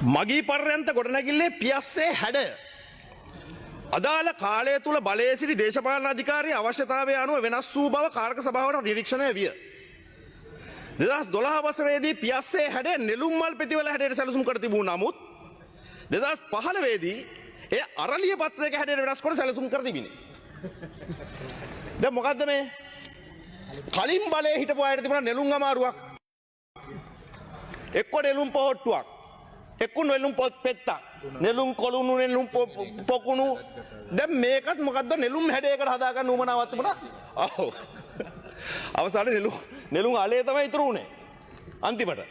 මගී පර්යන්ත ගොඩනැගිල්ලේ පියස්සේ හැඩ අදාළ කාලය තුළ බලයේ සිටි දේශපාලන අධිකාරිය අවශ්‍යතාවය අනුව වෙනස් වූ බව කාරක සභාවට නිරීක්ෂණය විය. 2012 වසරේදී පියස්සේ හැඩ නෙළුම් මල් පෙතිවල හැඩයට සැලසුම් කර තිබූ නමුත් 2015 දී එය අරලිය පත්‍රයක හැඩයට වෙනස් කර සැලසුම් කර තිබිණි. දැන් මොකද්ද මේ? කලින් බලයේ හිටපු අයට තිබුණා නෙළුම් අමාරුවක්. එක්ක නෙළුම් පොහට්ටුවක්. එක්ක නෙළුම් පෙත්තක්. නෙළුම් කොළුණු නෙළුම් පොකුණු. දැන් මේකත් මොකද්ද නෙළුම් හැඩයකට හදාගන්න උවමනාවක් තිබුණා. ඔව්. අවසානයේ නෙළුම් අලේ තමයි ඉතුරු උනේ. අන්තිමට.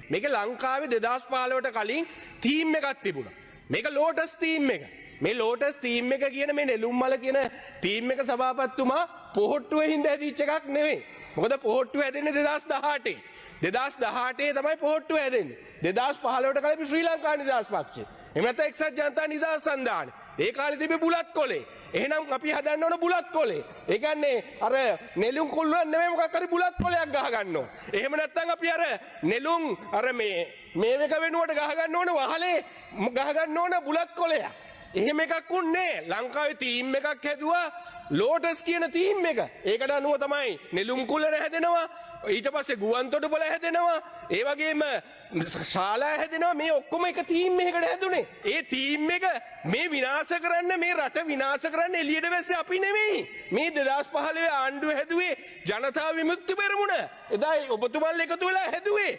මේක ලංකාවේ 2015ට කලින් තීම් එකක් තිබුණා. මේක ලෝටස් තීම් එක. මේ ලෝටස් තීම් එක කියන මේ නෙළුම් මල කියන තීම් එක සභාපතිතුමා පොහොට්ටුවේ හින්දා හැදිච්ච එකක් නෙවෙයි. මොකද පොහොට්ටුව හැදෙන්නේ 2018. 2018 තමයි පොහොට්ටුව හැදෙන්නේ. 2015ට කලින් ශ්‍රී ලංකා නිදහස් පක්ෂය. එහෙම නැත්නම් එක්සත් ජනතා නිදහස් සන්ධානය. ඒ කාලේ තිබේ බුලත් කොලේ. එහෙනම් අපි හදන්න ඕන බුලත් කොලේ. ඒ කියන්නේ අර නෙළුම් කුල්ලන් නෙමෙයි මොකක් හරි බුලත් කොලයක් ගහ ගන්න ඕන. එහෙම නැත්නම් අපි අර නෙළුම් අර මේ එක වෙනුවට ගහ ගන්න ඕන වහලේ ගහ ගන්න ඕන බුලත් කොලයක්. එහෙම එකක් උන්නේ ලංකාවේ තීම් එකක් හැදුවා ලෝටස් කියන තීම් එක. ඒකට අනුව තමයි නෙළුම් කුල්ලන හැදෙනවා. ඊට පස්සේ ගුවන්තොටුපළ හැදෙනවා. ඒ වගේම ශාලා හැදෙනවා. මේ ඔක්කොම එක තීම් එකකට හැදුනේ. ඒ තීම් එක මේ විනාශ කරන්න මේ රට විනාශ කරන්න එළියට වැස්සේ අපි නෙමෙයි. මේ 2015 ආණ්ඩුව හැදුවේ ජනතා විමුක්ති පෙරමුණ. එදායි ඔබතුමල් එකතු වෙලා හැදුවේ.